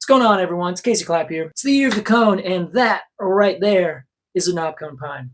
What's going on, everyone? It's Casey Clapp here. It's the year of the cone, and that right there is a Knobcone Pine.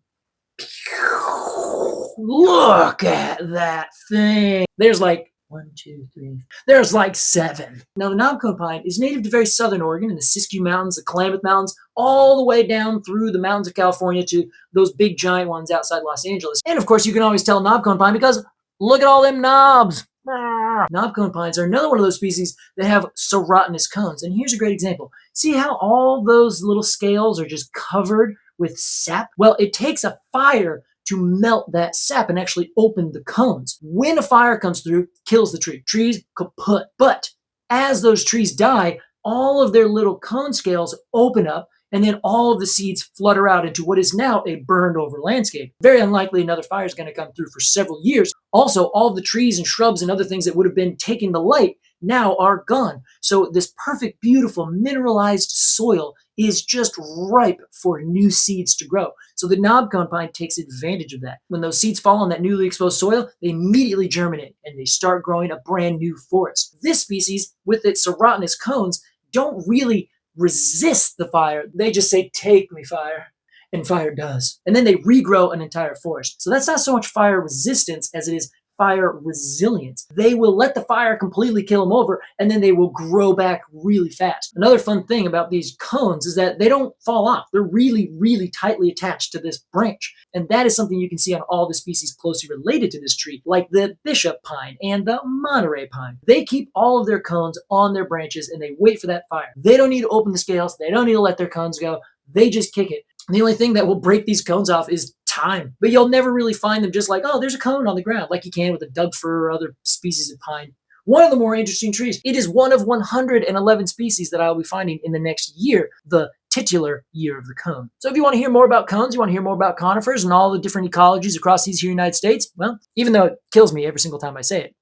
Look at that thing. There's like 1, 2, 3. There's like 7. Now, the Knobcone Pine is native to very southern Oregon in the Siskiyou Mountains, the Klamath Mountains, all the way down through the mountains of California to those big giant ones outside Los Angeles. And of course, you can always tell Knobcone Pine because look at all them knobs. Knobcone pines are another one of those species that have serotinous cones. And here's a great example. See how all those little scales are just covered with sap? Well, it takes a fire to melt that sap and actually open the cones. When a fire comes through, kills the tree. Trees kaput. But as those trees die, all of their little cone scales open up, and then all of the seeds flutter out into what is now a burned over landscape. Very unlikely another fire is going to come through for several years. Also, all of the trees and shrubs and other things that would have been taking the light now are gone. So this perfect, beautiful, mineralized soil is just ripe for new seeds to grow. So the knobcone pine takes advantage of that. When those seeds fall on that newly exposed soil, they immediately germinate and they start growing a brand new forest. This species, with its serotinous cones, don't really resist the fire. They just say, "Take me, fire." And fire does. And then they regrow an entire forest. So that's not so much fire resistance as it is fire resilience. They will let the fire completely kill them over, and then they will grow back really fast. Another fun thing about these cones is that they don't fall off. They're really, really tightly attached to this branch. And that is something you can see on all the species closely related to this tree, like the bishop pine and the Monterey pine. They keep all of their cones on their branches and they wait for that fire. They don't need to open the scales. They don't need to let their cones go. They just kick it. And the only thing that will break these cones off is time. But you'll never really find them just like, oh, there's a cone on the ground, like you can with a Doug fir or other species of pine. One of the more interesting trees. It is one of 111 species that I'll be finding in the next year, the titular year of the cone. So if you want to hear more about cones, you want to hear more about conifers and all the different ecologies across these here United States, well, even though it kills me every single time I say it,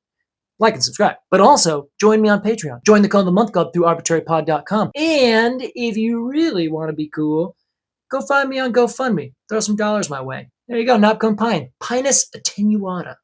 like and subscribe. But also, join me on Patreon. Join the Cone of the Month Club through arbitrarypod.com. And if you really want to be cool, go find me on GoFundMe. Throw some dollars my way. There you go, Knobcone Pine. Pinus attenuata.